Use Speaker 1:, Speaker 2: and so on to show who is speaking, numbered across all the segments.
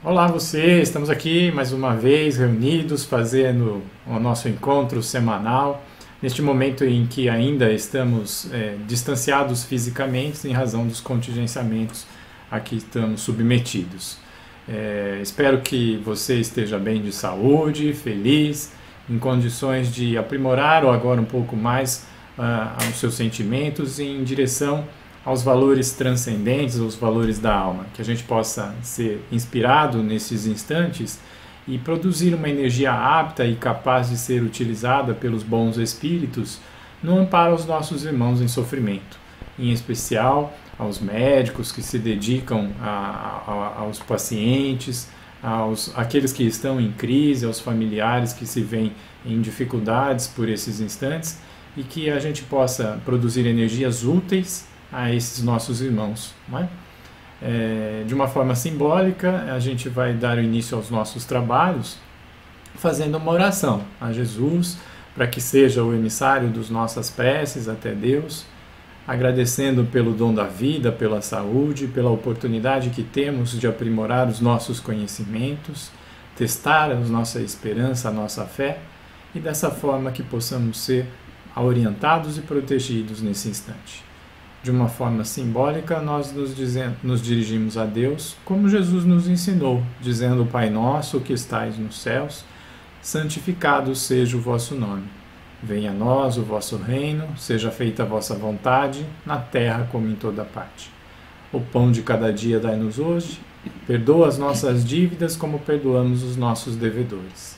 Speaker 1: Olá você, estamos aqui mais uma vez reunidos fazendo o nosso encontro semanal, neste momento em que ainda estamos distanciados fisicamente em razão dos contingenciamentos a que estamos submetidos. Espero que você esteja bem de saúde, feliz, em condições de aprimorar ou agora um pouco mais os seus sentimentos em direção aos valores transcendentes, aos valores da alma, que a gente possa ser inspirado nesses instantes e produzir uma energia apta e capaz de ser utilizada pelos bons espíritos no amparo aos nossos irmãos em sofrimento, em especial aos médicos que se dedicam aos pacientes, àqueles que estão em crise, aos familiares que se veem em dificuldades por esses instantes e que a gente possa produzir energias úteis a esses nossos irmãos. Não é? De uma forma simbólica, a gente vai dar início aos nossos trabalhos fazendo uma oração a Jesus para que seja o emissário das nossas preces até Deus, agradecendo pelo dom da vida, pela saúde, pela oportunidade que temos de aprimorar os nossos conhecimentos, testar a nossa esperança, a nossa fé, e dessa forma que possamos ser orientados e protegidos nesse instante. De uma forma simbólica, nós nos dirigimos a Deus, como Jesus nos ensinou, dizendo: Pai nosso que estais nos céus, santificado seja o vosso nome. Venha a nós o vosso reino, seja feita a vossa vontade, na terra como em toda parte. O pão de cada dia dai-nos hoje, perdoa as nossas dívidas como perdoamos os nossos devedores.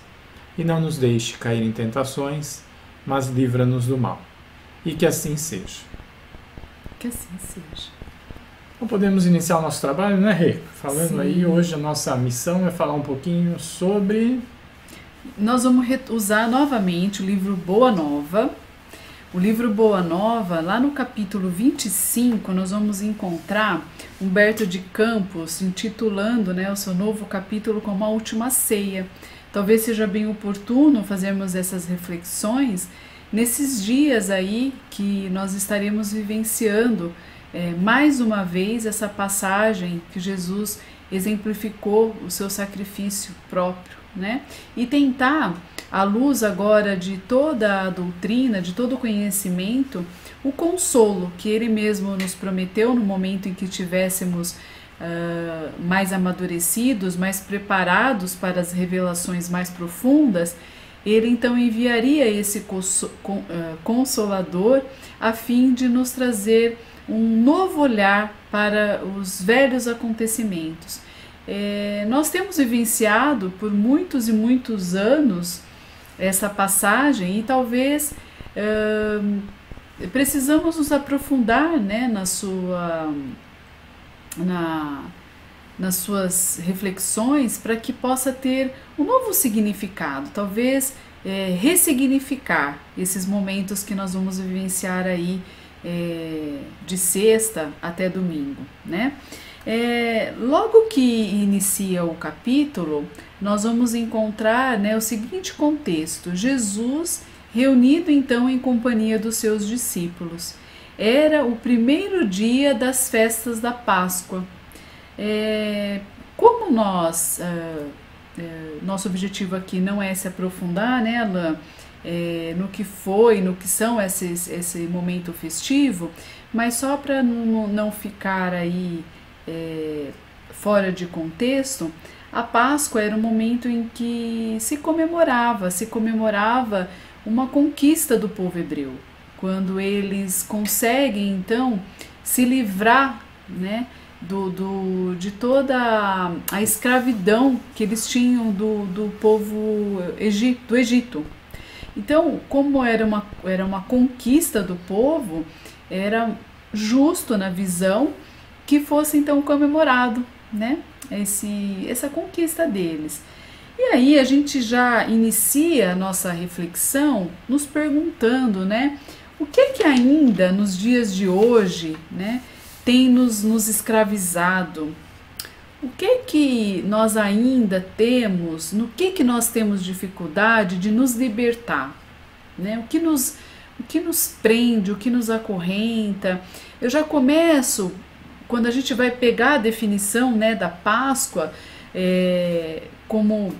Speaker 1: E não nos deixe cair em tentações, mas livra-nos do mal. E que assim seja.
Speaker 2: Que assim seja.
Speaker 1: Então podemos iniciar o nosso trabalho, né, Rê? Falando
Speaker 2: Sim.
Speaker 1: aí, hoje a nossa missão é falar um pouquinho sobre...
Speaker 2: Nós vamos usar novamente o livro Boa Nova. O livro Boa Nova, lá no capítulo 25, nós vamos encontrar Humberto de Campos intitulando, né, o seu novo capítulo como A Última Ceia. Talvez seja bem oportuno fazermos essas reflexões nesses dias aí que nós estaremos vivenciando mais uma vez essa passagem que Jesus exemplificou o seu sacrifício próprio, né? E tentar, à luz agora de toda a doutrina, de todo o conhecimento, o consolo que Ele mesmo nos prometeu no momento em que tivéssemos mais amadurecidos, mais preparados para as revelações mais profundas. Ele então enviaria esse Consolador a fim de nos trazer um novo olhar para os velhos acontecimentos. Nós temos vivenciado por muitos e muitos anos essa passagem e talvez precisamos nos aprofundar, né, nas suas reflexões para que possa ter um novo significado, talvez ressignificar esses momentos que nós vamos vivenciar aí de sexta até domingo, né? Logo que inicia o capítulo, nós vamos encontrar, né, o seguinte contexto: Jesus reunido então em companhia dos seus discípulos. Era o primeiro dia das festas da Páscoa. Como nosso objetivo aqui não é se aprofundar, né, Alain, no que foi, no que são esse momento festivo, mas só para não ficar aí fora de contexto, a Páscoa era um momento em que se comemorava uma conquista do povo hebreu, quando eles conseguem então se livrar, né, de toda a escravidão que eles tinham do povo do Egito. Então, como era uma conquista do povo, era justo na visão que fosse então comemorado, né, essa conquista deles. E aí a gente já inicia a nossa reflexão nos perguntando, né, o que ainda nos dias de hoje, né, tem nos escravizado? O que nós ainda temos, no que nós temos dificuldade de nos libertar, né? O que nos prende, o que nos acorrenta? Eu já começo, quando a gente vai pegar a definição, né, da Páscoa, como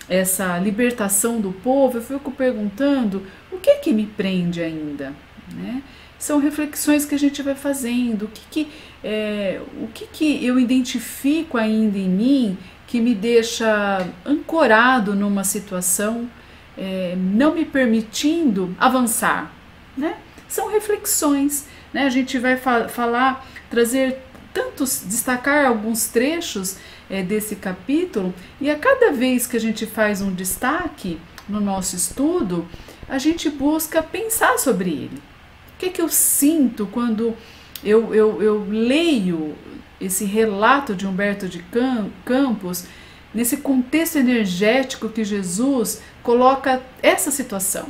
Speaker 2: essa libertação do povo, eu fico perguntando o que me prende ainda, né? São reflexões que a gente vai fazendo, o que eu identifico ainda em mim que me deixa ancorado numa situação, não me permitindo avançar, né? São reflexões, né? A gente vai falar, destacar alguns trechos desse capítulo, e a cada vez que a gente faz um destaque no nosso estudo, a gente busca pensar sobre ele. O que eu sinto quando eu leio esse relato de Humberto de Campos, nesse contexto energético que Jesus coloca essa situação?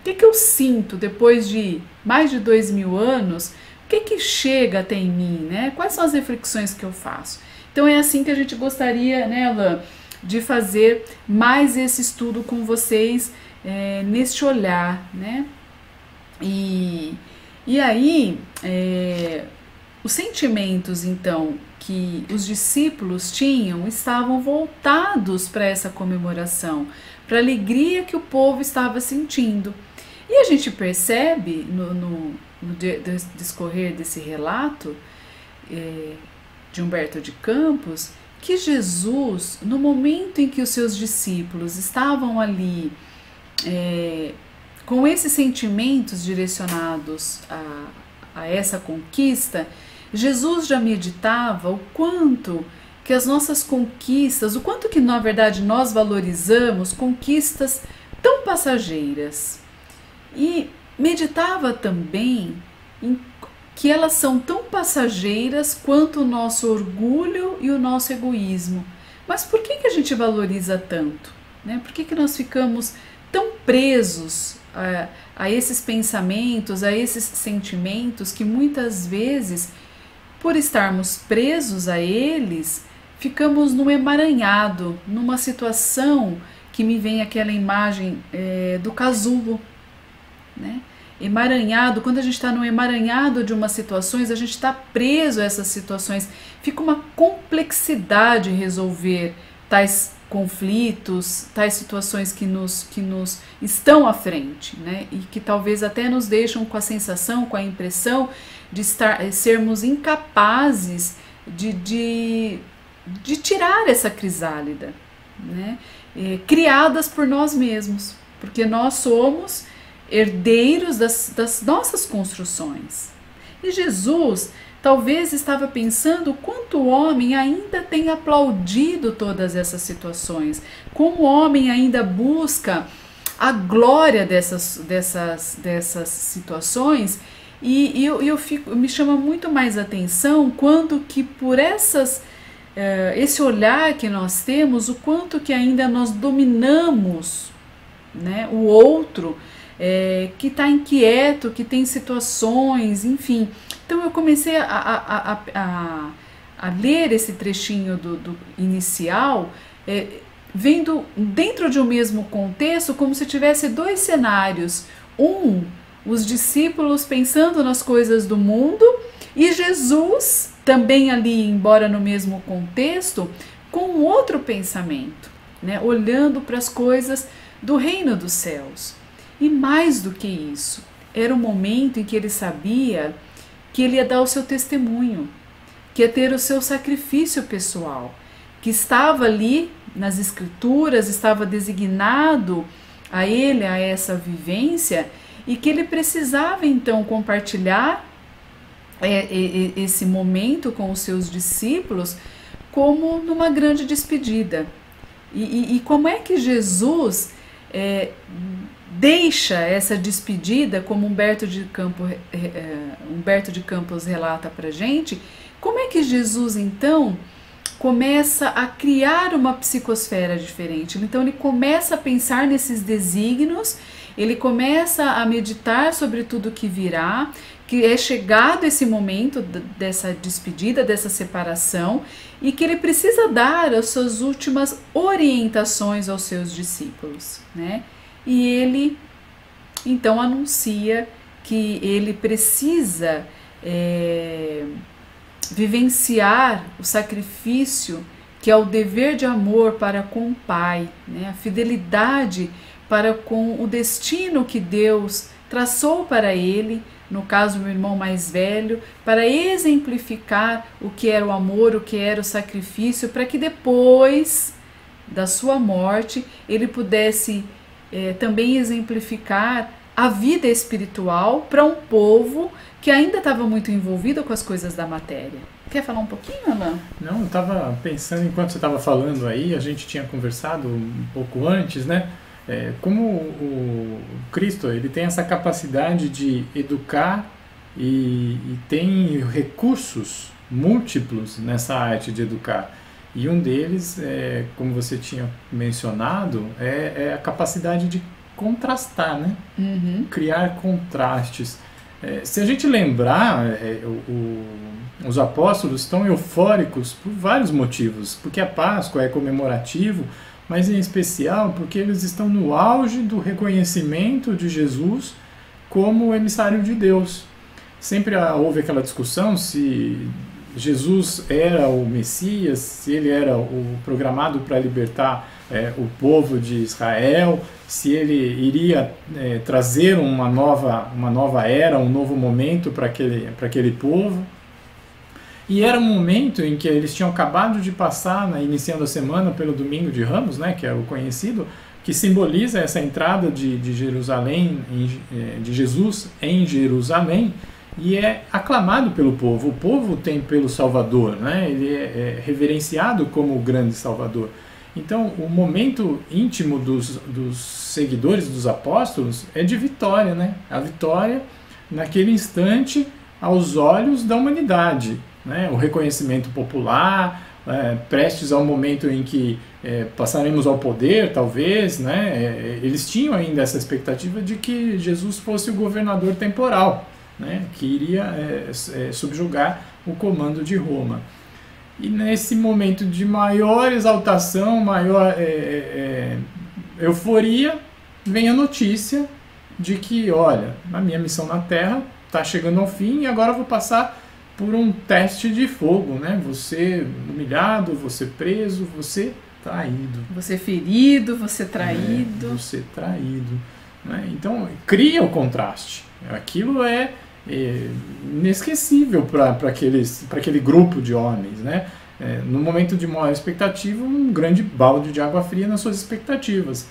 Speaker 2: O que eu sinto depois de mais de 2000 anos? O que chega até em mim, né? Quais são as reflexões que eu faço? Então é assim que a gente gostaria, né, Alain, de fazer mais esse estudo com vocês, neste olhar, né? E aí, os sentimentos, então, que os discípulos tinham estavam voltados para essa comemoração, para a alegria que o povo estava sentindo. E a gente percebe no discorrer desse relato de Humberto de Campos que Jesus, no momento em que os seus discípulos estavam ali com esses sentimentos direcionados a essa conquista, Jesus já meditava o quanto que as nossas conquistas, o quanto que na verdade nós valorizamos conquistas tão passageiras. E meditava também em que elas são tão passageiras quanto o nosso orgulho e o nosso egoísmo. Mas por que a gente valoriza tanto, né? Por que nós ficamos tão presos a esses pensamentos, a esses sentimentos que muitas vezes, por estarmos presos a eles, ficamos num emaranhado, numa situação que me vem aquela imagem do casulo, né? Emaranhado, quando a gente está no emaranhado de umas situações, a gente está preso a essas situações, fica uma complexidade resolver tais conflitos, tais situações que nos estão à frente, né? E que talvez até nos deixam com a sensação, com a impressão de sermos incapazes de tirar essa crisálida, né? Criadas por nós mesmos, porque nós somos herdeiros das nossas construções. E Jesus talvez estava pensando o quanto o homem ainda tem aplaudido todas essas situações, como o homem ainda busca a glória dessas situações, e me chama muito mais atenção quando que por esse olhar que nós temos, o quanto que ainda nós dominamos, né, o outro, que está inquieto, que tem situações, enfim. Então eu comecei a ler esse trechinho do inicial, vendo dentro de um mesmo contexto como se tivesse dois cenários. Os discípulos pensando nas coisas do mundo, e Jesus também ali, embora no mesmo contexto, com outro pensamento, né? Olhando para as coisas do reino dos céus. E mais do que isso, era um momento em que ele sabia que ele ia dar o seu testemunho, que ia ter o seu sacrifício pessoal, que estava ali nas escrituras, estava designado a ele, a essa vivência, e que ele precisava então compartilhar esse momento com os seus discípulos como numa grande despedida. E como é que Jesus deixa essa despedida, como Humberto de Campos relata para a gente, como é que Jesus então começa a criar uma psicosfera diferente? Então ele começa a pensar nesses desígnios, ele começa a meditar sobre tudo que virá, que é chegado esse momento dessa despedida, dessa separação, e que ele precisa dar as suas últimas orientações aos seus discípulos, né? E ele então anuncia que ele precisa vivenciar o sacrifício que é o dever de amor para com o Pai, né? A fidelidade para com o destino que Deus traçou para ele, no caso meu irmão mais velho, para exemplificar o que era o amor, o que era o sacrifício, para que depois da sua morte ele pudesse também exemplificar a vida espiritual para um povo que ainda estava muito envolvido com as coisas da matéria. Quer falar um pouquinho, Alain?
Speaker 1: Não, eu estava pensando, enquanto você estava falando aí, a gente tinha conversado um pouco antes, né? Como o Cristo, ele tem essa capacidade de educar e tem recursos múltiplos nessa arte de educar. E um deles, como você tinha mencionado, é a capacidade de contrastar, né?
Speaker 2: Uhum.
Speaker 1: Criar contrastes. Se a gente lembrar, os apóstolos estão eufóricos por vários motivos, porque a Páscoa é comemorativo, mas em especial porque eles estão no auge do reconhecimento de Jesus como emissário de Deus. Sempre houve aquela discussão se Jesus era o Messias, se ele era o programado para libertar o povo de Israel, se ele iria trazer uma nova era, um novo momento para aquele povo. E era um momento em que eles tinham acabado de passar, iniciando a semana, pelo Domingo de Ramos, né, que é o conhecido, que simboliza essa entrada de Jerusalém, de Jesus em Jerusalém, e é aclamado pelo povo. O povo tem pelo Salvador, né? Ele é reverenciado como o grande Salvador. Então, o momento íntimo dos seguidores dos apóstolos é de vitória, né? A vitória, naquele instante, aos olhos da humanidade, né? O reconhecimento popular, prestes ao momento em que passaremos ao poder, talvez, né? Eles tinham ainda essa expectativa de que Jesus fosse o governador temporal, né? Que iria subjugar o comando de Roma. E nesse momento de maior exaltação, maior euforia, vem a notícia de que, olha, a minha missão na Terra está chegando ao fim e agora eu vou passar por um teste de fogo, né? Você humilhado, você preso, você traído.
Speaker 2: Você ferido, você traído.
Speaker 1: Você traído. Né? Então, cria o contraste. Aquilo é inesquecível para aquele grupo de homens, né? No momento de maior expectativa, um grande balde de água fria nas suas expectativas.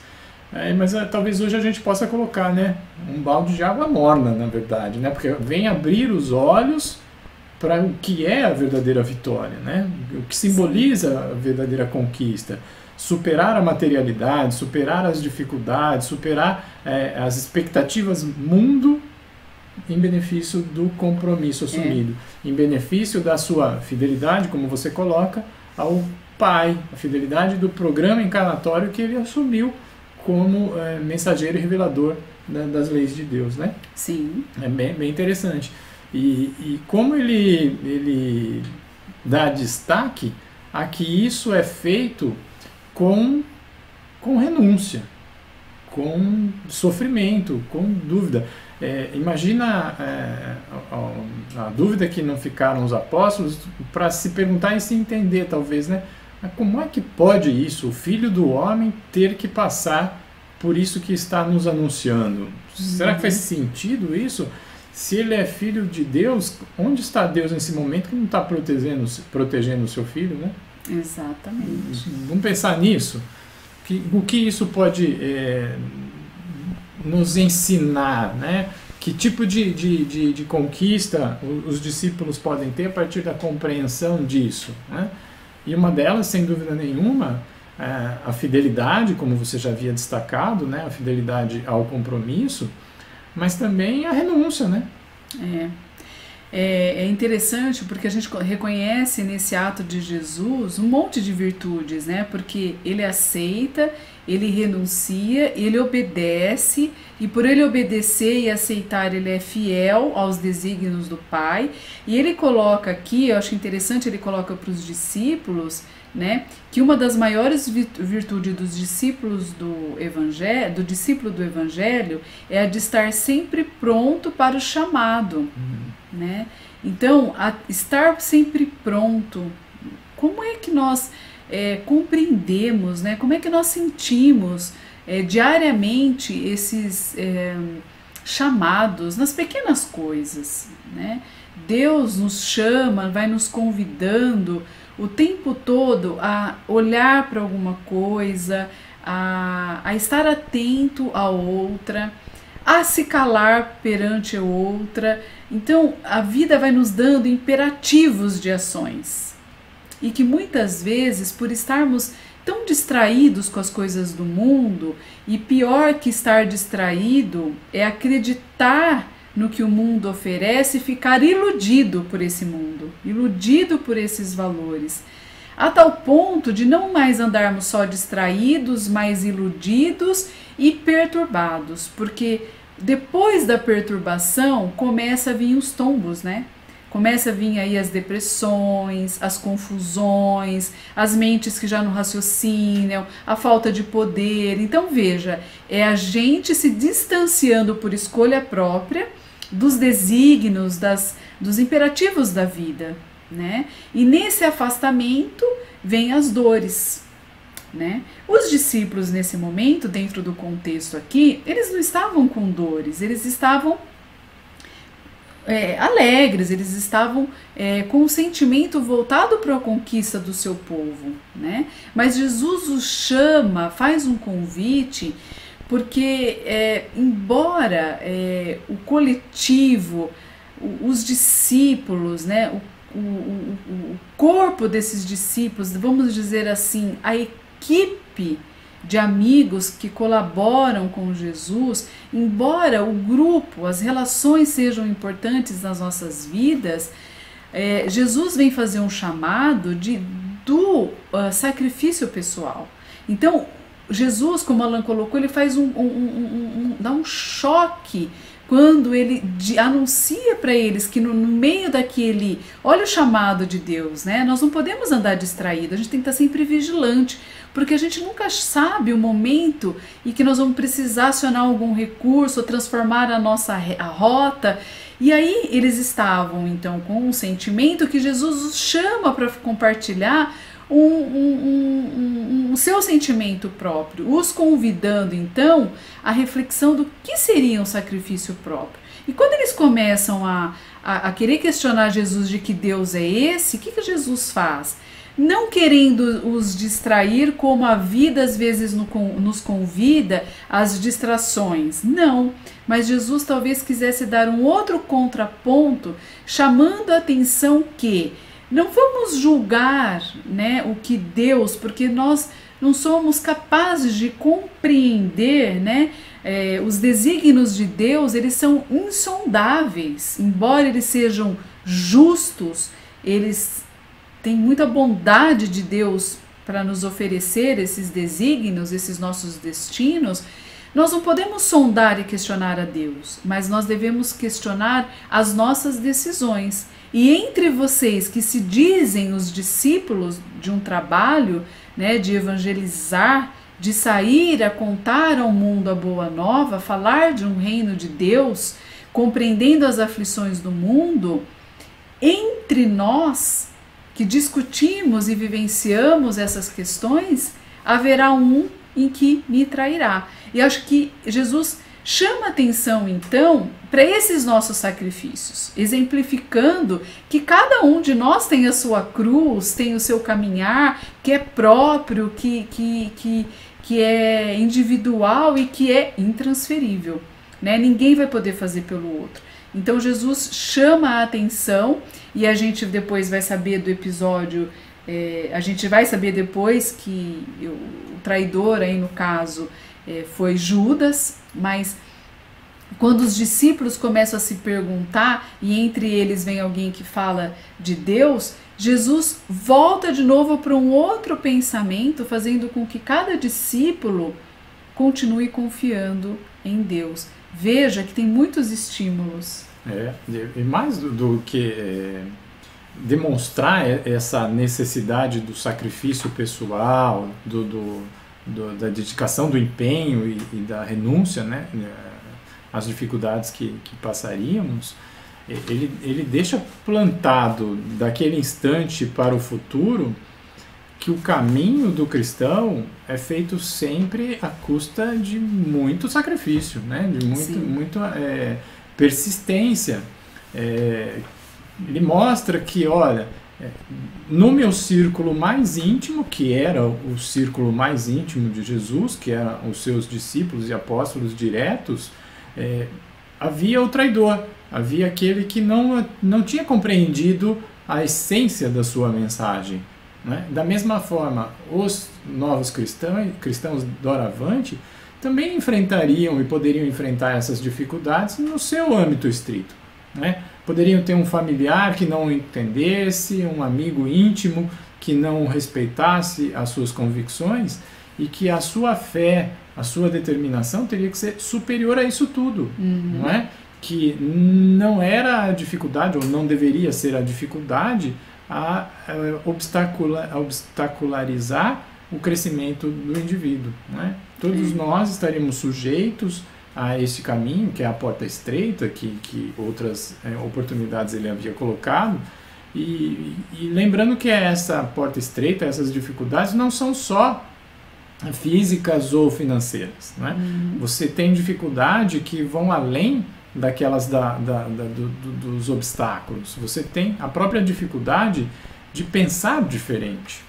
Speaker 1: Mas talvez hoje a gente possa colocar, né, um balde de água morna, na verdade, né? Porque vem abrir os olhos para o que é a verdadeira vitória, né? O que simboliza a verdadeira conquista. Superar a materialidade, superar as dificuldades, superar as expectativas mundo em benefício do compromisso assumido, em benefício da sua fidelidade, como você coloca, ao Pai, a fidelidade do programa encarnatório que ele assumiu como mensageiro e revelador das leis de Deus, né?
Speaker 2: Sim.
Speaker 1: É bem interessante. E como ele dá destaque a que isso é feito com renúncia, com sofrimento, com dúvida. Imagina a dúvida que não ficaram os apóstolos para se perguntar e se entender, talvez, né? Como é que pode isso, o Filho do Homem, ter que passar por isso que está nos anunciando? Será que faz sentido isso? Se ele é Filho de Deus, onde está Deus nesse momento que não está protegendo o seu Filho, né?
Speaker 2: Exatamente.
Speaker 1: Vamos pensar nisso. O que isso pode nos ensinar, né? Que tipo de conquista os discípulos podem ter a partir da compreensão disso, né? E uma delas, sem dúvida nenhuma, a fidelidade, como você já havia destacado, né? A fidelidade ao compromisso, mas também a renúncia, né?
Speaker 2: É interessante porque a gente reconhece nesse ato de Jesus um monte de virtudes, né? Porque ele aceita, ele renuncia, ele obedece, e por ele obedecer e aceitar, ele é fiel aos desígnios do Pai. E ele coloca aqui, eu acho interessante, ele coloca para os discípulos, né, que uma das maiores virtudes dos discípulos do discípulo do Evangelho é a de estar sempre pronto para o chamado, né? Então, estar sempre pronto, como é que nós compreendemos, né? Como é que nós sentimos diariamente esses chamados nas pequenas coisas, né? Deus nos chama, vai nos convidando o tempo todo a olhar para alguma coisa, a estar atento a outra, a se calar perante a outra. Então a vida vai nos dando imperativos de ações, e que muitas vezes, por estarmos tão distraídos com as coisas do mundo, e pior que estar distraído é acreditar no que o mundo oferece e ficar iludido por esse mundo, iludido por esses valores, a tal ponto de não mais andarmos só distraídos, mas iludidos e perturbados, porque depois da perturbação começa a vir os tombos, né? Começa a vir aí as depressões, as confusões, as mentes que já não raciocinam, a falta de poder. Então veja, é a gente se distanciando por escolha própria dos desígnios, dos imperativos da vida, né? E nesse afastamento vem as dores, né? Os discípulos nesse momento, dentro do contexto aqui, eles não estavam com dores, eles estavam alegres, eles estavam com um sentimento voltado para a conquista do seu povo, né? Mas Jesus os chama, faz um convite, porque embora o coletivo, os discípulos, né, o corpo desses discípulos, vamos dizer assim, a equipe de amigos que colaboram com Jesus, embora o grupo, as relações sejam importantes nas nossas vidas, Jesus vem fazer um chamado do sacrifício pessoal. Então, Jesus, como Alan colocou, ele faz dá um choque quando ele anuncia para eles que no meio daquele, olha o chamado de Deus, né? Nós não podemos andar distraído, a gente tem que estar sempre vigilante, porque a gente nunca sabe o momento em que nós vamos precisar acionar algum recurso, transformar a rota. E aí eles estavam então com um sentimento que Jesus os chama para compartilhar o seu sentimento próprio, os convidando então à reflexão do que seria um sacrifício próprio. E quando eles começam a querer questionar Jesus de que Deus é esse, o que Jesus faz? Não querendo os distrair como a vida às vezes nos convida às distrações, não, mas Jesus talvez quisesse dar um outro contraponto, chamando a atenção que não vamos julgar, né, o que Deus, porque nós não somos capazes de compreender, né, os desígnios de Deus, eles são insondáveis, embora eles sejam justos, eles têm muita bondade de Deus para nos oferecer esses desígnios, esses nossos destinos. Nós não podemos sondar e questionar a Deus, mas nós devemos questionar as nossas decisões. E entre vocês que se dizem os discípulos de um trabalho, né, de evangelizar, de sair a contar ao mundo a boa nova, falar de um reino de Deus, compreendendo as aflições do mundo, entre nós que discutimos e vivenciamos essas questões, haverá um em que me trairá. E acho que Jesus chama atenção então para esses nossos sacrifícios, exemplificando que cada um de nós tem a sua cruz, tem o seu caminhar, que é próprio, que é individual e que é intransferível, né? Ninguém vai poder fazer pelo outro. Então Jesus chama a atenção, e a gente depois vai saber do episódio, a gente vai saber depois que o traidor aí no caso foi Judas, mas quando os discípulos começam a se perguntar, e entre eles vem alguém que fala de Deus, Jesus volta de novo para um outro pensamento, fazendo com que cada discípulo continue confiando em Deus. Veja que tem muitos estímulos.
Speaker 1: E mais do que demonstrar essa necessidade do sacrifício pessoal, da dedicação, do empenho e da renúncia, né, às dificuldades que passaríamos, ele deixa plantado daquele instante para o futuro que o caminho do cristão é feito sempre à custa de muito sacrifício, né? De muito persistência. Ele mostra que, olha, no meu círculo mais íntimo, que era o círculo mais íntimo de Jesus, que eram os seus discípulos e apóstolos diretos, havia o traidor, havia aquele que não tinha compreendido a essência da sua mensagem. Né? Da mesma forma, os novos cristãos doravante também enfrentariam e poderiam enfrentar essas dificuldades no seu âmbito estrito. Né? Poderiam ter um familiar que não entendesse, um amigo íntimo que não respeitasse as suas convicções e que a sua fé, a sua determinação teria que ser superior a isso tudo. Não é? Que não era a dificuldade, ou não deveria ser a dificuldade, a obstacularizar o crescimento do indivíduo. Né? Todos nós estaríamos sujeitos a esse caminho, que é a porta estreita, que outras oportunidades ele havia colocado, e lembrando que essa porta estreita, essas dificuldades não são só físicas ou financeiras. Né? Você tem dificuldade que vão além daquelas dos obstáculos. Você tem a própria dificuldade de pensar diferente,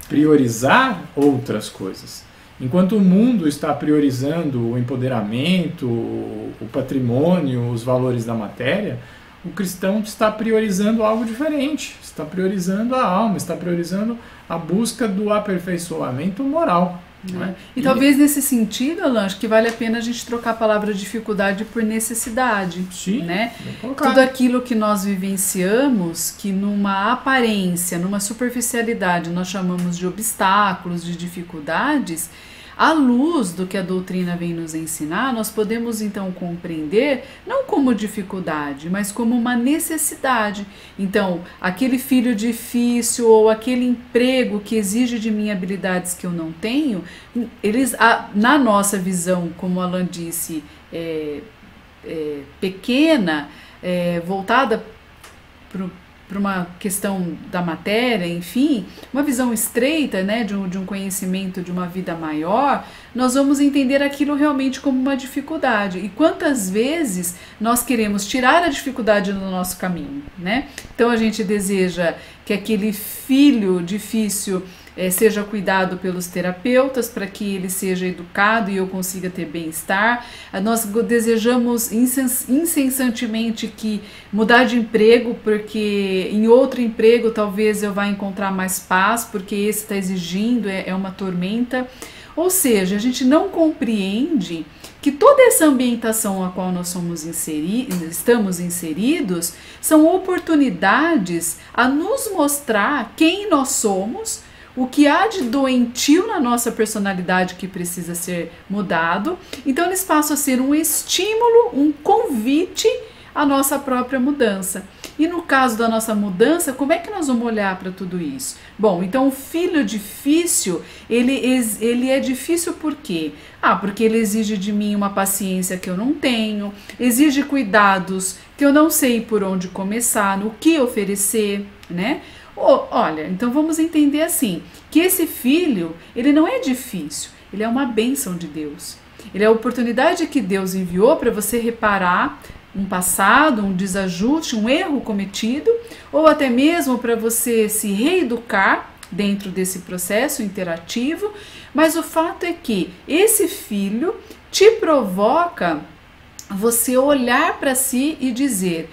Speaker 1: priorizar outras coisas. Enquanto o mundo está priorizando o empoderamento, o patrimônio, os valores da matéria, o cristão está priorizando algo diferente, está priorizando a alma, está priorizando a busca do aperfeiçoamento moral. Né?
Speaker 2: E talvez nesse sentido, Alan, acho que vale a pena a gente trocar a palavra dificuldade por necessidade.
Speaker 1: Sim,
Speaker 2: né? Tudo aquilo que nós vivenciamos, que numa aparência, numa superficialidade nós chamamos de obstáculos, de dificuldades, à luz do que a doutrina vem nos ensinar, nós podemos então compreender não como dificuldade, mas como uma necessidade. Então, aquele filho difícil ou aquele emprego que exige de mim habilidades que eu não tenho, eles, na nossa visão, como o Alan disse, pequena, voltada para uma questão da matéria, enfim, uma visão estreita, né, de um conhecimento de uma vida maior, nós vamos entender aquilo realmente como uma dificuldade. E quantas vezes nós queremos tirar a dificuldade do nosso caminho, né? Então a gente deseja que aquele filho difícil seja cuidado pelos terapeutas para que ele seja educado e eu consiga ter bem-estar. Nós desejamos incessantemente que mudar de emprego, porque em outro emprego talvez eu vá encontrar mais paz, porque esse está exigindo, é uma tormenta. Ou seja, a gente não compreende que toda essa ambientação a qual nós estamos inseridos são oportunidades a nos mostrar quem nós somos, o que há de doentio na nossa personalidade que precisa ser mudado. Então eles passam a ser um estímulo, um convite à nossa própria mudança. E no caso da nossa mudança, como é que nós vamos olhar para tudo isso? Bom, então o filho difícil, ele é difícil por quê? Porque ele exige de mim uma paciência que eu não tenho, exige cuidados que eu não sei por onde começar, no que oferecer, né? Olha, então vamos entender assim, que esse filho, ele não é difícil, ele é uma bênção de Deus. Ele é a oportunidade que Deus enviou para você reparar um passado, um desajuste, um erro cometido, ou até mesmo para você se reeducar dentro desse processo interativo. Mas o fato é que esse filho te provoca você olhar para si e dizer: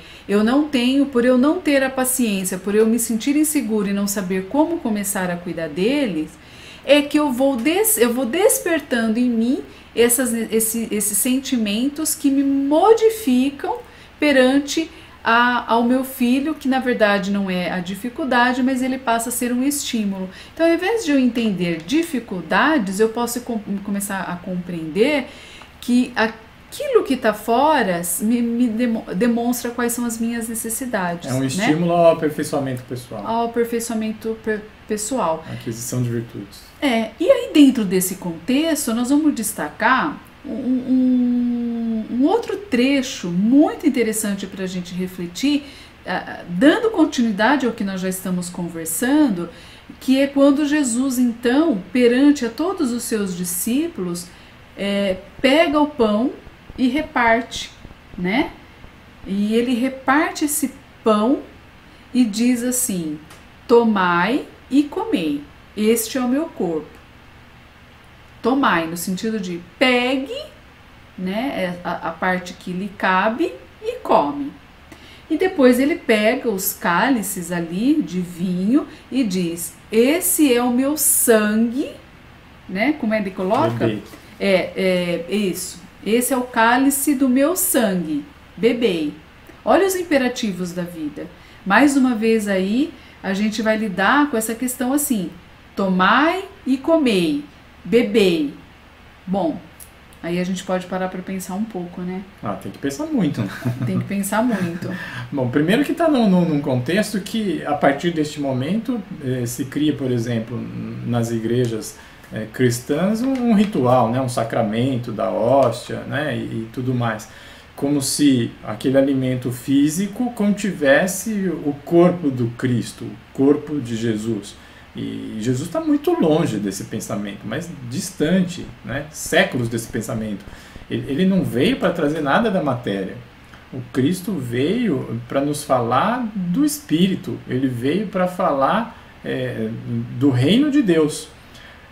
Speaker 2: por eu não ter a paciência, por eu me sentir inseguro e não saber como começar a cuidar deles, é que eu vou despertando em mim esses sentimentos que me modificam perante ao meu filho, que na verdade não é a dificuldade, mas ele passa a ser um estímulo. Então, ao invés de eu entender dificuldades, eu posso começar a compreender que aquilo que está fora me demonstra quais são as minhas necessidades.
Speaker 1: É um estímulo, né? Ao aperfeiçoamento pessoal.
Speaker 2: Ao aperfeiçoamento pessoal.
Speaker 1: A aquisição de virtudes.
Speaker 2: E aí dentro desse contexto, nós vamos destacar um outro trecho muito interessante para a gente refletir, dando continuidade ao que nós já estamos conversando, que é quando Jesus, então, perante a todos os seus discípulos, pega o pão e reparte, né? E ele reparte esse pão e diz assim: tomai e comei, este é o meu corpo. Tomai, no sentido de pegue, né, a parte que lhe cabe e come. E depois ele pega os cálices ali de vinho e diz: esse é o meu sangue, né? Como ele coloca? Isso. Esse é o cálice do meu sangue. Bebei. Olha os imperativos da vida. Mais uma vez aí, a gente vai lidar com essa questão assim: tomai e comei, bebei. Bom, aí a gente pode parar para pensar um pouco, né?
Speaker 1: Tem que pensar muito.
Speaker 2: Tem que pensar muito.
Speaker 1: Bom, primeiro que está num contexto que, a partir deste momento, se cria, por exemplo, nas igrejas cristãs, um ritual, né? Um sacramento da hóstia, né? E tudo mais. Como se aquele alimento físico contivesse o corpo do Cristo, o corpo de Jesus. E Jesus está muito longe desse pensamento, mas distante, né? Séculos desse pensamento. Ele não veio para trazer nada da matéria. O Cristo veio para nos falar do Espírito. Ele veio para falar do reino de Deus.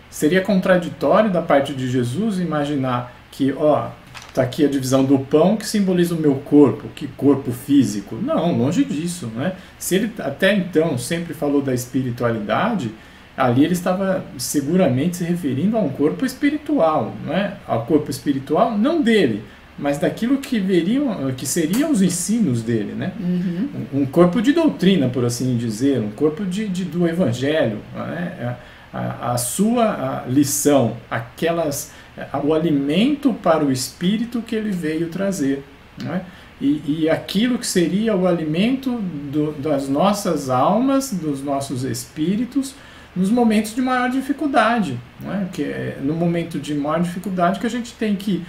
Speaker 1: Seria contraditório da parte de Jesus imaginar que, está aqui a divisão do pão que simboliza o meu corpo, que corpo físico. Não, longe disso, né? Se ele até então sempre falou da espiritualidade, ali ele estava seguramente se referindo a um corpo espiritual, não é? Ao corpo espiritual, não dele, mas daquilo que seriam os ensinos dele, né? Um corpo de doutrina, por assim dizer, um corpo do evangelho, né? A sua lição, o alimento para o espírito que ele veio trazer, né? E aquilo que seria o alimento das nossas almas, dos nossos espíritos, nos momentos de maior dificuldade, né? Que é no momento de maior dificuldade que a gente tem que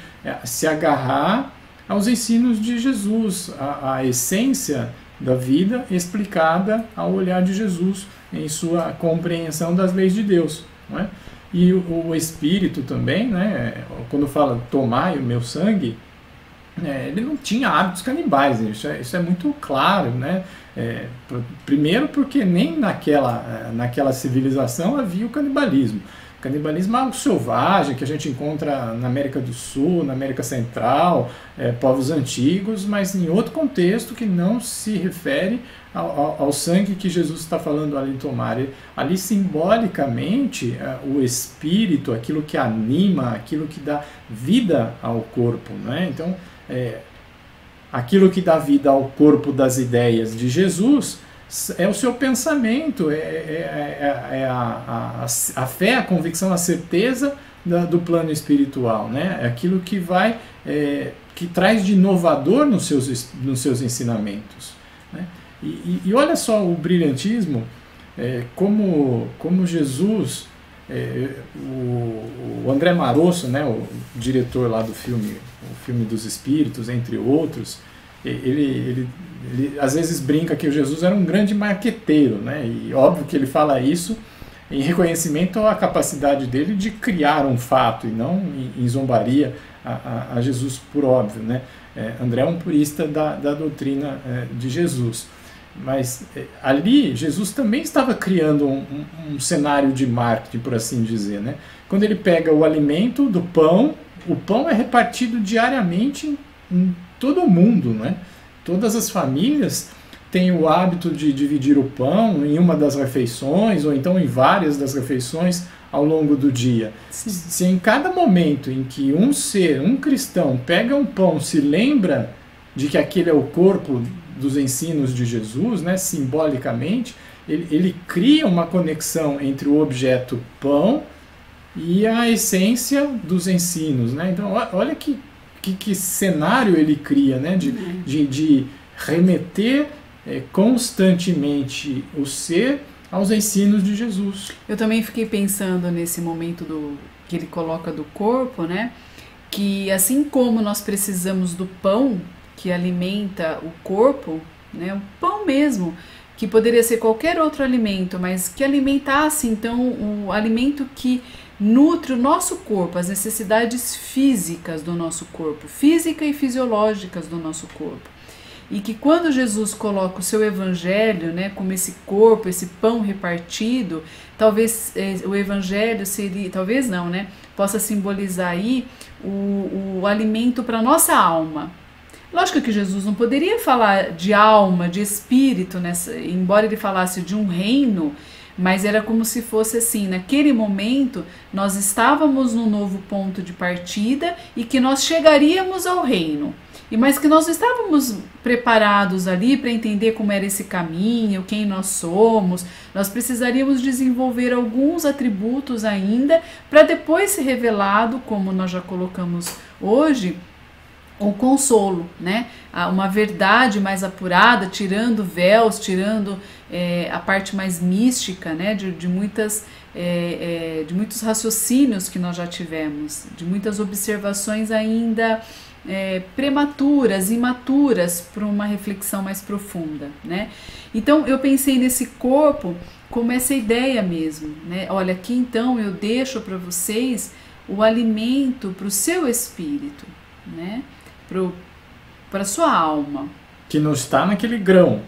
Speaker 1: se agarrar aos ensinos de Jesus, a essência da vida explicada ao olhar de Jesus em sua compreensão das leis de Deus, né? E o Espírito também, né? Quando fala tomai o meu sangue, ele não tinha hábitos canibais, isso é muito claro, né? Primeiro porque nem naquela civilização havia o canibalismo. O canibalismo é algo selvagem que a gente encontra na América do Sul, na América Central, povos antigos, mas em outro contexto que não se refere ao sangue que Jesus está falando ali de tomar. Ali simbolicamente o espírito, aquilo que anima, aquilo que dá vida ao corpo, né? Então, aquilo que dá vida ao corpo das ideias de Jesus é o seu pensamento, a fé, a convicção, a certeza do plano espiritual, né? É aquilo que que traz de inovador nos seus ensinamentos, né? E olha só o brilhantismo, como Jesus, o André Marosso, né, o diretor lá do filme, o Filme dos Espíritos, entre outros, ele às vezes brinca que o Jesus era um grande marqueteiro, né? E óbvio que ele fala isso em reconhecimento à capacidade dele de criar um fato e não em zombaria a Jesus, por óbvio, né? André é um purista da doutrina de Jesus. Mas ali Jesus também estava criando um cenário de marketing, por assim dizer, né? Quando ele pega o alimento do pão, o pão é repartido diariamente em todo o mundo, né? Todas as famílias têm o hábito de dividir o pão em uma das refeições, ou então em várias das refeições ao longo do dia. Sim. Se em cada momento em que um cristão, pega um pão, se lembra de que aquele é o corpo dos ensinos de Jesus, né, simbolicamente, ele cria uma conexão entre o objeto pão e a essência dos ensinos, né? Então, olha que cenário ele cria, né? De remeter constantemente o ser aos ensinos de Jesus.
Speaker 2: Eu também fiquei pensando nesse momento que ele coloca do corpo, né? Que assim como nós precisamos do pão que alimenta o corpo, né? O pão mesmo, que poderia ser qualquer outro alimento, mas que alimentasse então o alimento que nutre o nosso corpo, as necessidades físicas do nosso corpo, física e fisiológicas do nosso corpo. E que quando Jesus coloca o seu evangelho, né, como esse corpo, esse pão repartido, talvez o evangelho seria, talvez não, né, possa simbolizar aí o alimento para nossa alma. Lógico que Jesus não poderia falar de alma, de espírito, embora ele falasse de um reino, mas era como se fosse assim, naquele momento nós estávamos num novo ponto de partida e que nós chegaríamos ao reino. Mas que nós não estávamos preparados ali para entender como era esse caminho, quem nós somos. Nós precisaríamos desenvolver alguns atributos ainda para depois ser revelado, como nós já colocamos hoje, o consolo, né? Uma verdade mais apurada, tirando véus, tirando a parte mais mística, né? de muitos raciocínios que nós já tivemos, de muitas observações ainda prematuras, imaturas para uma reflexão mais profunda, né? Então eu pensei nesse corpo como essa ideia mesmo, né? Olha, aqui então eu deixo para vocês o alimento para o seu espírito, né? Para a sua alma.
Speaker 1: Que não está naquele grão.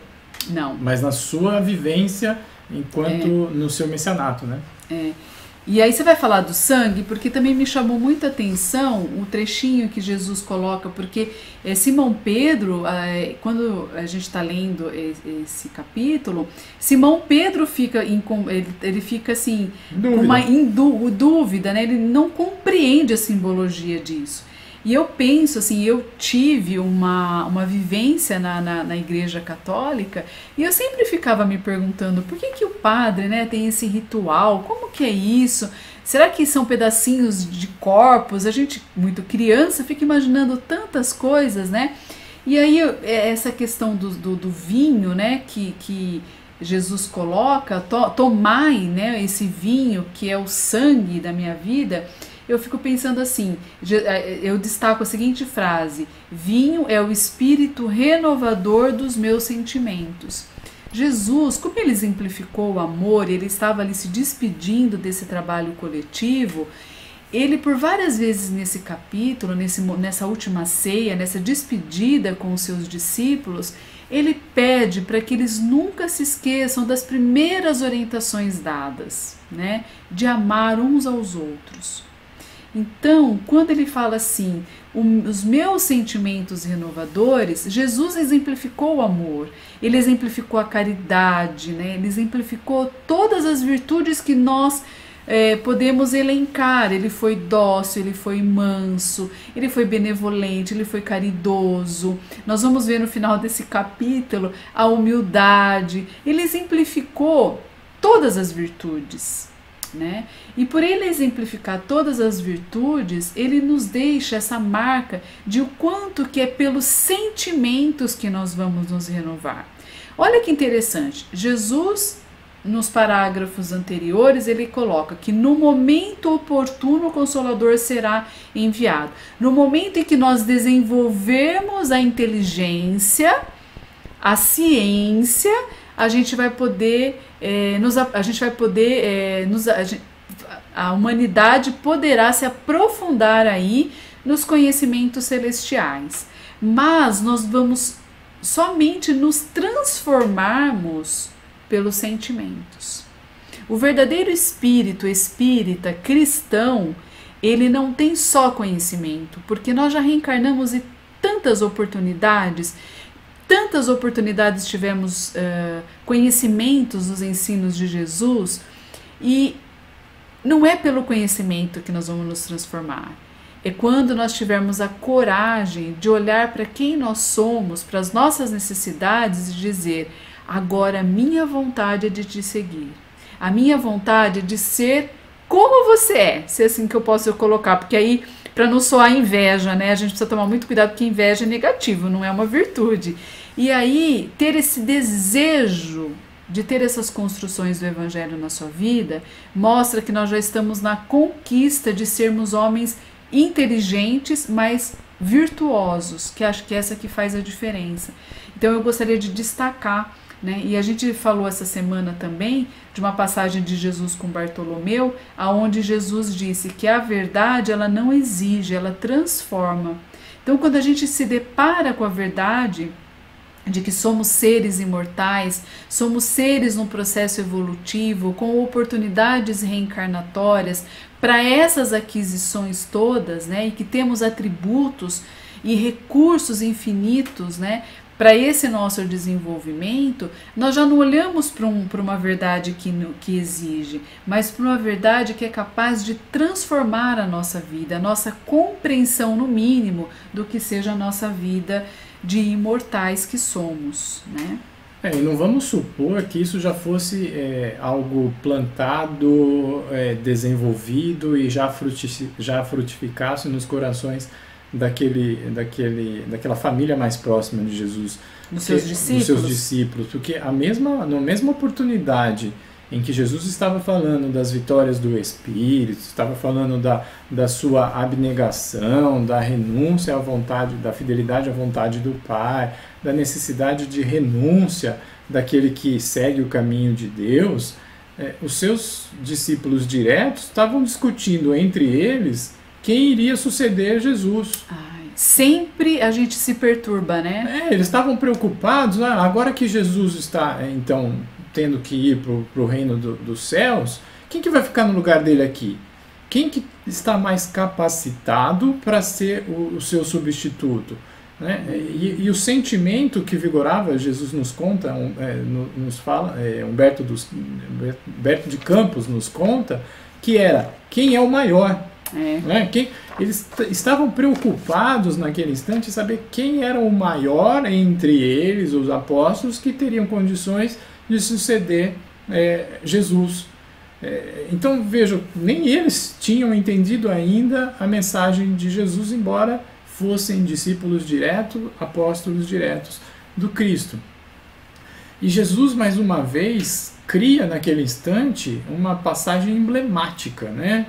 Speaker 2: Não.
Speaker 1: Mas na sua vivência enquanto no seu messianato, né?
Speaker 2: E aí você vai falar do sangue, porque também me chamou muita atenção o trechinho que Jesus coloca, porque Simão Pedro, quando a gente está lendo esse capítulo, Simão Pedro fica ele fica assim, com uma dúvida, né? Ele não compreende a simbologia disso. E eu penso assim, eu tive uma vivência na Igreja Católica e eu sempre ficava me perguntando por que o padre, né, tem esse ritual, como que é isso? Será que são pedacinhos de corpos? A gente, muito criança, fica imaginando tantas coisas, né? E aí essa questão do vinho, né, que Jesus coloca, tomai, né, esse vinho que é o sangue da minha vida. Eu fico pensando assim, eu destaco a seguinte frase: vinho é o espírito renovador dos meus sentimentos. Jesus, como ele exemplificou o amor, ele estava ali se despedindo desse trabalho coletivo, ele por várias vezes nesse capítulo, nessa última ceia, nessa despedida com os seus discípulos, ele pede para que eles nunca se esqueçam das primeiras orientações dadas, né, de amar uns aos outros. Então, quando ele fala assim, os meus sentimentos renovadores, Jesus exemplificou o amor, ele exemplificou a caridade, né? Ele exemplificou todas as virtudes que nós podemos elencar. Ele foi dócil, ele foi manso, ele foi benevolente, ele foi caridoso. Nós vamos ver no final desse capítulo a humildade. Ele exemplificou todas as virtudes, né? E por ele exemplificar todas as virtudes, ele nos deixa essa marca de o quanto que é pelos sentimentos que nós vamos nos renovar. Olha que interessante, Jesus, nos parágrafos anteriores, ele coloca que no momento oportuno o Consolador será enviado. No momento em que nós desenvolvermos a inteligência, a ciência, a gente vai poder a humanidade poderá se aprofundar aí nos conhecimentos celestiais. Mas nós vamos somente nos transformarmos pelos sentimentos. O verdadeiro espírito espírita cristão, ele não tem só conhecimento, porque nós já reencarnamos em tantas oportunidades tivemos conhecimentos dos ensinos de Jesus, e não é pelo conhecimento que nós vamos nos transformar. É quando nós tivermos a coragem de olhar para quem nós somos, para as nossas necessidades e dizer: agora a minha vontade é de te seguir. A minha vontade é de ser como você é. Se é assim que eu posso colocar, porque aí, para não soar inveja, né? A gente precisa tomar muito cuidado, porque inveja é negativo, não é uma virtude. E aí, ter esse desejo de ter essas construções do Evangelho na sua vida, mostra que nós já estamos na conquista de sermos homens inteligentes, mas virtuosos, que acho que é essa que faz a diferença. Então eu gostaria de destacar né? E a gente falou essa semana também de uma passagem de Jesus com Bartolomeu, aonde Jesus disse que a verdade ela não exige, ela transforma. Então, quando a gente se depara com a verdade de que somos seres imortais, somos seres num processo evolutivo, com oportunidades reencarnatórias para essas aquisições todas, né, e que temos atributos e recursos infinitos, né, para esse nosso desenvolvimento, nós já não olhamos para uma verdade que exige, mas para uma verdade que é capaz de transformar a nossa vida, a nossa compreensão, no mínimo, do que seja a nossa vida de imortais que somos, né?
Speaker 1: E não vamos supor que isso já fosse algo plantado, desenvolvido e já frutificasse nos corações daquela família mais próxima de Jesus,
Speaker 2: dos seus
Speaker 1: discípulos, porque na mesma oportunidade em que Jesus estava falando das vitórias do Espírito, estava falando da sua abnegação, da renúncia à vontade, da fidelidade à vontade do Pai, da necessidade de renúncia daquele que segue o caminho de Deus, os seus discípulos diretos estavam discutindo entre eles quem iria suceder Jesus.
Speaker 2: Sempre a gente se perturba, né?
Speaker 1: Eles estavam preocupados, agora que Jesus está, então, tendo que ir para o reino dos céus, quem que vai ficar no lugar dele aqui? Quem que está mais capacitado para ser o seu substituto? Né? E o sentimento que vigorava, Jesus nos conta, nos fala, Humberto de Campos nos conta, que era, quem é o maior? Né? Eles estavam preocupados naquele instante em saber quem era o maior entre eles, os apóstolos, que teriam condições de suceder Jesus. Então, vejam, nem eles tinham entendido ainda a mensagem de Jesus, embora fossem discípulos diretos, apóstolos diretos do Cristo. E Jesus, mais uma vez, cria naquele instante uma passagem emblemática, né?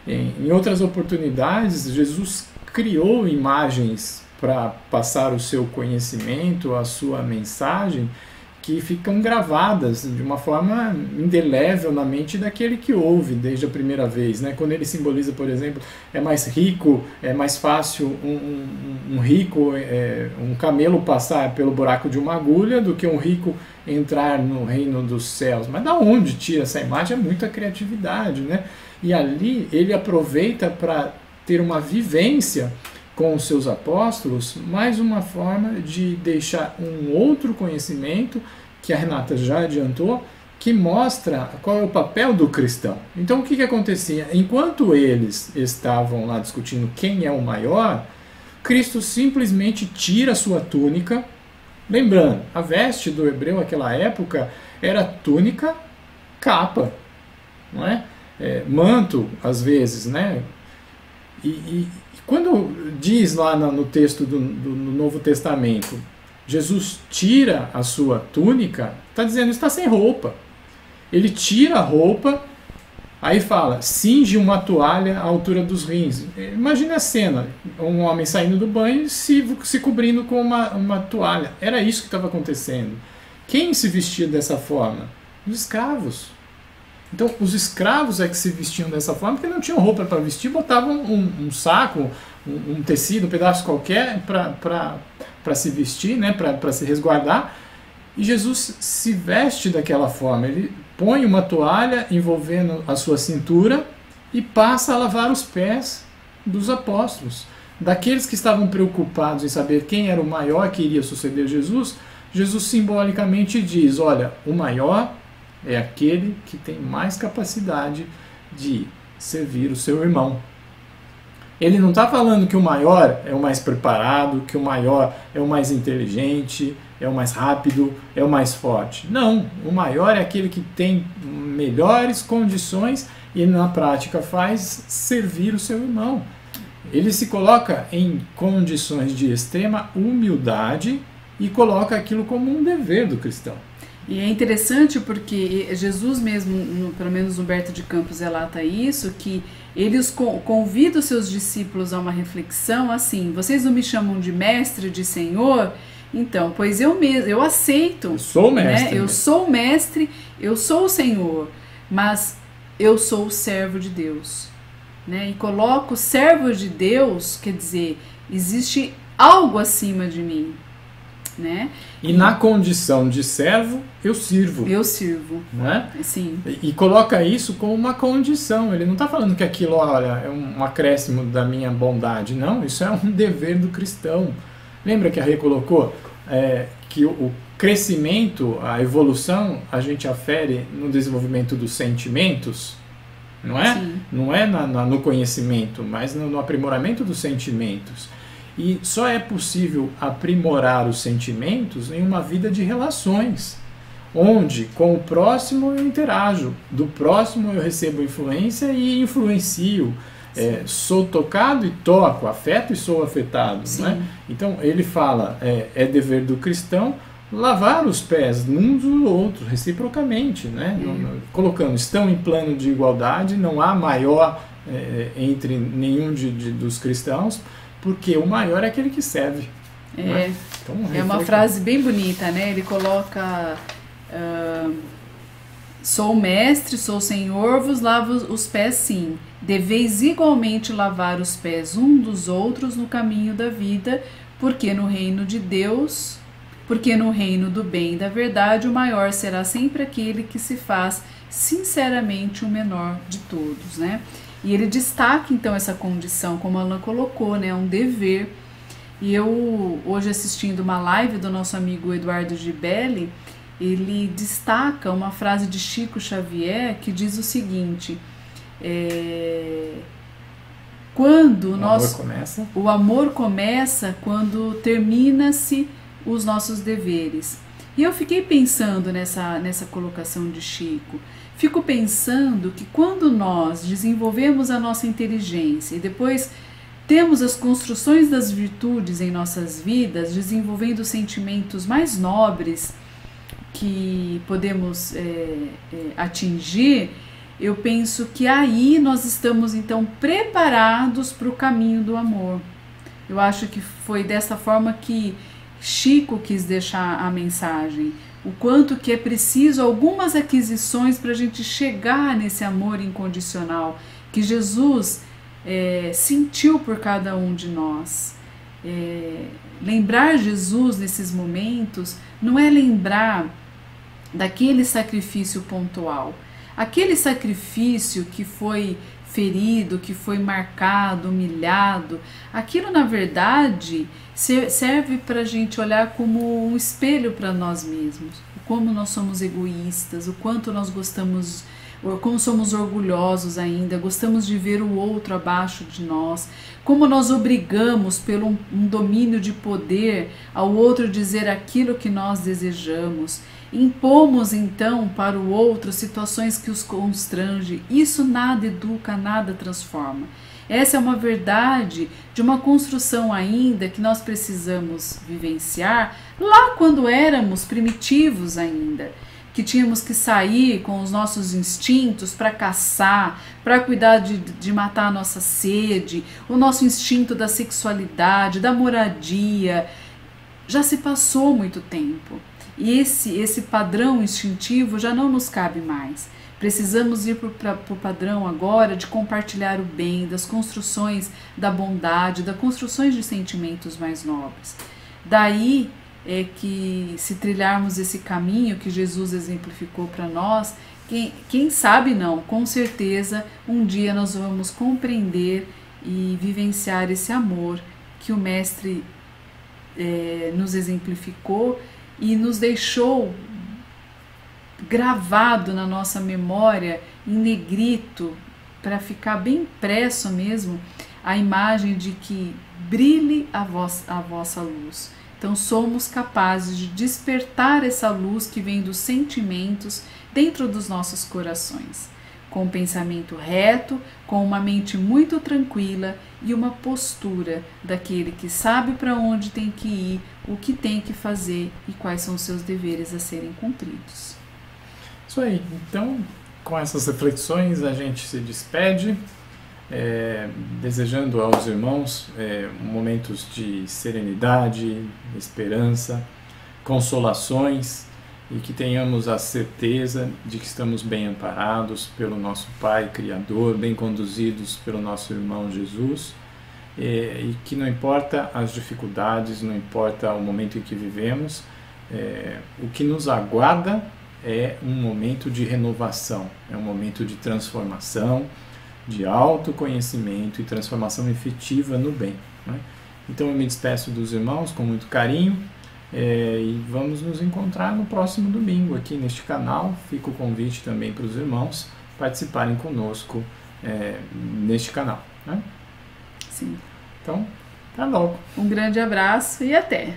Speaker 1: Em outras oportunidades, Jesus criou imagens para passar o seu conhecimento, a sua mensagem, que ficam gravadas de uma forma indelével na mente daquele que ouve desde a primeira vez, né? Quando ele simboliza, por exemplo, é mais rico, é mais fácil um rico, um camelo passar pelo buraco de uma agulha do que um rico entrar no reino dos céus. Mas da onde tira essa imagem? É muita criatividade, né? E ali ele aproveita para ter uma vivência com os seus apóstolos, mais uma forma de deixar um outro conhecimento, que a Renata já adiantou, que mostra qual é o papel do cristão. Então o que acontecia? Enquanto eles estavam lá discutindo quem é o maior, Cristo simplesmente tira a sua túnica. Lembrando, a veste do hebreu naquela época era túnica, capa, não é? Manto, às vezes, né? E quando diz lá no texto do Novo Testamento, Jesus tira a sua túnica, está dizendo, está sem roupa. Ele tira a roupa, aí fala, cinge uma toalha à altura dos rins. Imagina a cena, um homem saindo do banho e se cobrindo com uma toalha. Era isso que estava acontecendo. Quem se vestia dessa forma? Os escravos. Então, os escravos é que se vestiam dessa forma, porque não tinham roupa para vestir, botavam um saco, um tecido, um pedaço qualquer para se vestir, né, para se resguardar. E Jesus se veste daquela forma. Ele põe uma toalha envolvendo a sua cintura e passa a lavar os pés dos apóstolos. Daqueles que estavam preocupados em saber quem era o maior que iria suceder Jesus, Jesus simbolicamente diz, olha, o maior é aquele que tem mais capacidade de servir o seu irmão. Ele não está falando que o maior é o mais preparado, que o maior é o mais inteligente, é o mais rápido, é o mais forte. Não, o maior é aquele que tem melhores condições e na prática faz servir o seu irmão. Ele se coloca em condições de extrema humildade e coloca aquilo como um dever do cristão.
Speaker 2: E é interessante porque Jesus mesmo, pelo menos Humberto de Campos relata isso, que ele convida os seus discípulos a uma reflexão assim, vocês não me chamam de mestre, de senhor, Então, pois eu aceito.
Speaker 1: Eu sou o mestre.
Speaker 2: Né? Eu sou o mestre, eu sou o Senhor, mas eu sou o servo de Deus. Né? E coloco o servo de Deus, quer dizer, existe algo acima de mim. Né?
Speaker 1: E na condição de servo, eu sirvo.
Speaker 2: Eu sirvo.
Speaker 1: Não é?
Speaker 2: Sim.
Speaker 1: E coloca isso como uma condição. Ele não está falando que aquilo, olha, é um acréscimo da minha bondade. Não, isso é um dever do cristão. Lembra que a Rê colocou que o crescimento, a evolução, a gente afere no desenvolvimento dos sentimentos, não é?
Speaker 2: Sim.
Speaker 1: Não é no conhecimento, mas no aprimoramento dos sentimentos. E só é possível aprimorar os sentimentos em uma vida de relações, onde com o próximo eu interajo, do próximo eu recebo influência e influencio, sou tocado e toco, afeto e sou afetado. Não é? Então ele fala, é dever do cristão lavar os pés uns do outro, reciprocamente, né? Colocando, estão em plano de igualdade, não há maior entre nenhum dos cristãos, porque o maior é aquele que serve. Então,
Speaker 2: é uma frase bem bonita, né? Ele coloca: sou mestre, sou senhor, vos lavo os pés sim. Deveis igualmente lavar os pés um dos outros no caminho da vida, porque no reino de Deus, porque no reino do bem e da verdade, o maior será sempre aquele que se faz sinceramente o menor de todos, né? E ele destaca então essa condição, como a Alain colocou, né? Um dever. E eu, hoje assistindo uma live do nosso amigo Eduardo Gibelli, ele destaca uma frase de Chico Xavier que diz o seguinte: quando o amor começa quando termina-se os nossos deveres. E eu fiquei pensando nessa colocação de Chico. Fico pensando que quando nós desenvolvemos a nossa inteligência e depois temos as construções das virtudes em nossas vidas, desenvolvendo sentimentos mais nobres que podemos atingir, eu penso que aí nós estamos então preparados para o caminho do amor. Eu acho que foi dessa forma que Chico quis deixar a mensagem. O quanto que é preciso algumas aquisições para a gente chegar nesse amor incondicional que Jesus sentiu por cada um de nós. Lembrar Jesus nesses momentos não é lembrar daquele sacrifício pontual. Aquele sacrifício que foi ferido, que foi marcado, humilhado, aquilo na verdade serve para a gente olhar como um espelho para nós mesmos, como nós somos egoístas, o quanto nós gostamos, como somos orgulhosos ainda, gostamos de ver o outro abaixo de nós, como nós obrigamos pelo um domínio de poder ao outro dizer aquilo que nós desejamos. Impomos então para o outro situações que os constrange. Isso nada educa, nada transforma. Essa é uma verdade de uma construção ainda que nós precisamos vivenciar lá quando éramos primitivos ainda, que tínhamos que sair com os nossos instintos para caçar, para cuidar de matar a nossa sede, o nosso instinto da sexualidade, da moradia. Já se passou muito tempo. E esse padrão instintivo já não nos cabe mais. Precisamos ir para o padrão agora de compartilhar o bem, das construções da bondade, das construções de sentimentos mais nobres. Daí é que, se trilharmos esse caminho que Jesus exemplificou para nós, quem sabe não, com certeza um dia nós vamos compreender e vivenciar esse amor que o Mestre nos exemplificou e nos deixou gravado na nossa memória em negrito, para ficar bem impresso mesmo a imagem de que brilhe a vossa luz. Então somos capazes de despertar essa luz que vem dos sentimentos dentro dos nossos corações, com um pensamento reto, com uma mente muito tranquila e uma postura daquele que sabe para onde tem que ir, o que tem que fazer e quais são os seus deveres a serem cumpridos.
Speaker 1: Isso aí. Então, com essas reflexões, a gente se despede. desejando aos irmãos momentos de serenidade, esperança, consolações, e que tenhamos a certeza de que estamos bem amparados pelo nosso Pai Criador, bem conduzidos pelo nosso irmão Jesus, e que não importa as dificuldades, não importa o momento em que vivemos, o que nos aguarda é um momento de renovação, é um momento de transformação, de autoconhecimento e transformação efetiva no bem, né? Então eu me despeço dos irmãos com muito carinho, e vamos nos encontrar no próximo domingo aqui neste canal. Fica o convite também para os irmãos participarem conosco neste canal, né?
Speaker 2: Sim.
Speaker 1: Então, até logo.
Speaker 2: Um grande abraço e até!